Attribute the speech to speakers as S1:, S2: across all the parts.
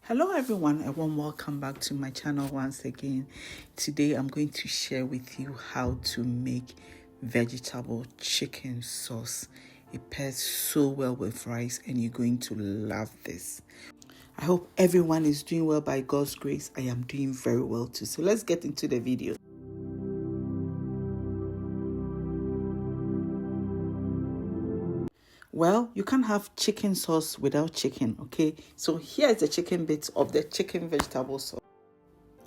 S1: Hello everyone, a warm welcome back to my channel once again. Today I'm going to share with you how to make vegetable chicken sauce. It pairs so well with rice and you're going to love this. I hope everyone is doing well by God's grace. I am doing very well too. So let's get into the video. Well, you can't have chicken sauce without chicken, okay? So here's the chicken bits of the chicken vegetable sauce.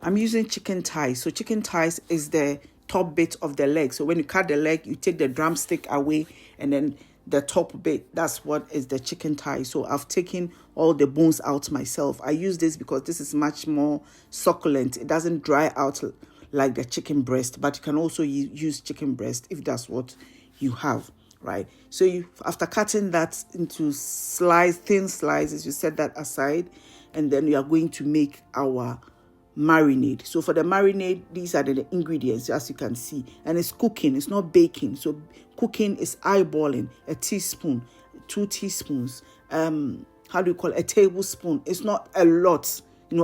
S1: I'm using chicken thighs. So chicken thighs is the top bit of the leg. So when you cut the leg, you take the drumstick away and then the top bit, that's what is the chicken thigh. So I've taken all the bones out myself. I use this because this is much more succulent. It doesn't dry out like the chicken breast, but you can also use chicken breast if that's what you have. Right, so you after cutting that into thin slices, you set that aside, and then we are going to make our marinade. So for the marinade, these are the ingredients, as you can see, and it's cooking, it's not baking. So cooking is eyeballing a teaspoon, 2 teaspoons, how do you call it, a tablespoon. It's not a lot,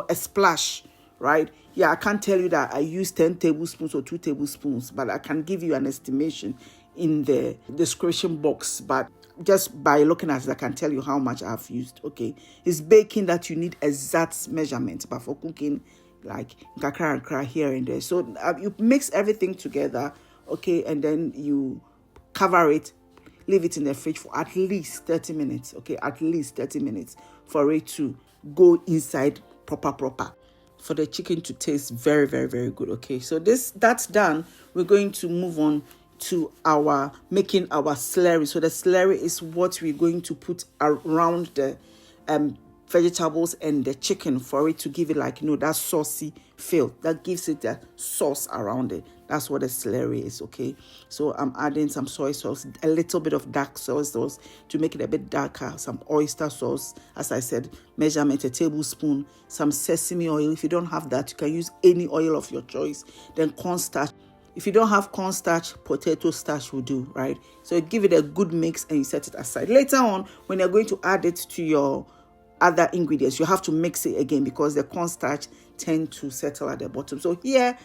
S1: a splash, right? Yeah, I can't tell you that I use 10 tablespoons or 2 tablespoons, but I can give you an estimation in the description box. But just by looking at it, I can tell you how much I've used. Okay, it's baking that you need exact measurement, but for cooking, like kakra here and there. So you mix everything together, okay, and then you cover it, leave it in the fridge for at least 30 minutes. Okay, at least 30 minutes for it to go inside proper for the chicken to taste very, very, very good. Okay, so that's done. We're going to move on to making our slurry. So the slurry is what we're going to put around the vegetables and the chicken for it to give it that saucy feel that gives it the sauce around it. That's what a slurry is. Okay, so I'm adding some soy sauce, a little bit of dark soy sauce to make it a bit darker, some oyster sauce, as I said, measurement a tablespoon, some sesame oil. If you don't have that, you can use any oil of your choice. Then cornstarch. If you don't have cornstarch, potato starch will do, right? So give it a good mix and you set it aside. Later on, when you're going to add it to your other ingredients, you have to mix it again because the cornstarch tend to settle at the bottom. So here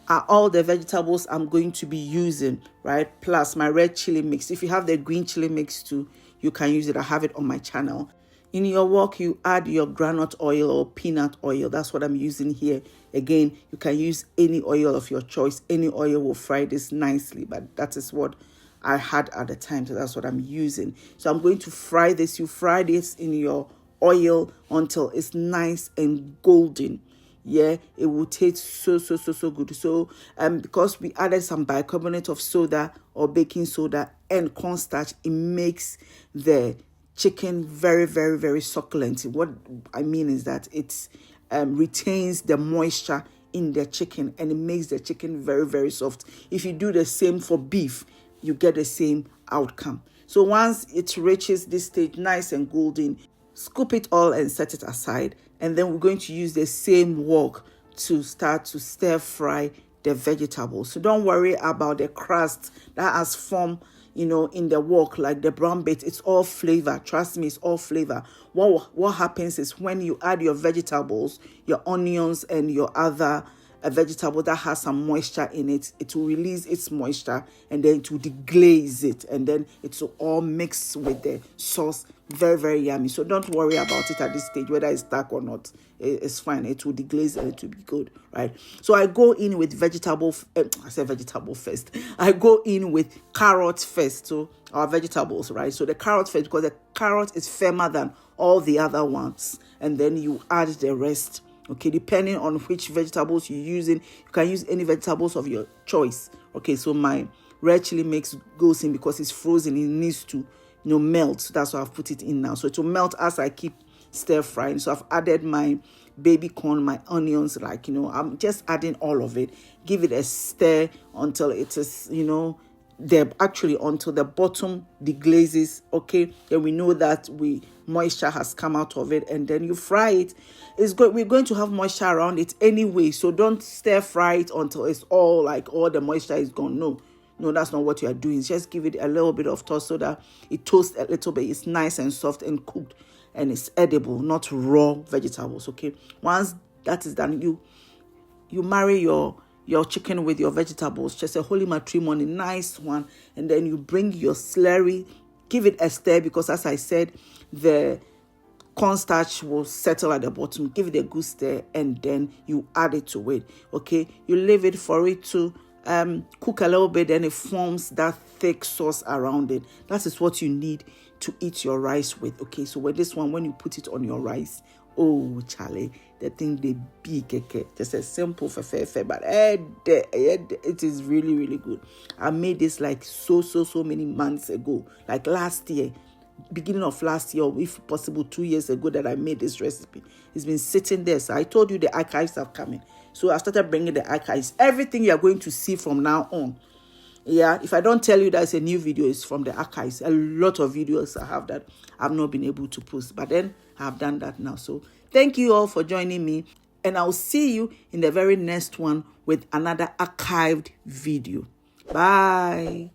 S1: are all the vegetables I'm going to be using, right? Plus my red chili mix. If you have the green chili mix too, you can use it. I have it on my channel. In your wok, you add your groundnut oil or peanut oil. That's what I'm using here. Again, you can use any oil of your choice. Any oil will fry this nicely, but that is what I had at the time, so that's what I'm using. So I'm going to fry this. You fry this in your oil until it's nice and golden. Yeah, it will taste so good. So because we added some bicarbonate of soda or baking soda and cornstarch, it makes the chicken very, very, very succulent. What I mean is that it retains the moisture in the chicken and it makes the chicken very, very soft. If you do the same for beef, you get the same outcome. So once it reaches this stage, nice and golden, scoop it all and set it aside. And then we're going to use the same wok to start to stir fry the vegetables. So don't worry about the crust that has formed in the wok, like the brown bit. It's all flavor. Trust me, it's all flavor. What happens is when you add your vegetables, your onions and your other vegetable that has some moisture in it, it will release its moisture and then it will deglaze it and then it will all mix with the sauce. Very, very yummy. So don't worry about it at this stage, whether it's dark or not. It's fine. It will deglaze and it will be good, right? So I go in with vegetable. I say vegetable first. I go in with carrots first. So our vegetables, right? So the carrot first because the carrot is firmer than all the other ones, and then you add the rest. Okay, depending on which vegetables you're using, you can use any vegetables of your choice. Okay, so my red chili mix goes in because it's frozen. It needs to melt. That's why I've put it in now. So it will melt as I keep stir frying. So I've added my baby corn, my onions, I'm just adding all of it. Give it a stir until it is, until the bottom deglazes. Okay, then we know that moisture has come out of it, and then you fry it. We're going to have moisture around it anyway, so don't stir fry it until it's all the moisture is gone. No, that's not what you are doing. Just give it a little bit of toast so that it toasts a little bit. It's nice and soft and cooked. and it's edible, not raw vegetables. Okay, once that is done, you marry your chicken with your vegetables, just a holy matrimony, nice one, and then you bring your slurry, give it a stir, because as I said, the cornstarch will settle at the bottom. Give it a good stir, and then you add it to it. Okay, you leave it for it to cook a little bit, then it forms that thick sauce around it. That is what you need to eat your rice with. Okay, so with this one, when you put it on your rice, oh Charlie, the thing they big, just a simple fefe, but it is really, really good. I made this like so many months ago, like last year, beginning of last year, or if possible 2 years ago, that I made this recipe. It's been sitting there. So I told you the archives are coming. So I started bringing the archives. Everything you are going to see from now on. Yeah, if I don't tell you that's a new video, it's from the archives. A lot of videos I have that I've not been able to post, but then I've done that now. So thank you all for joining me, and I'll see you in the very next one with another archived video. Bye.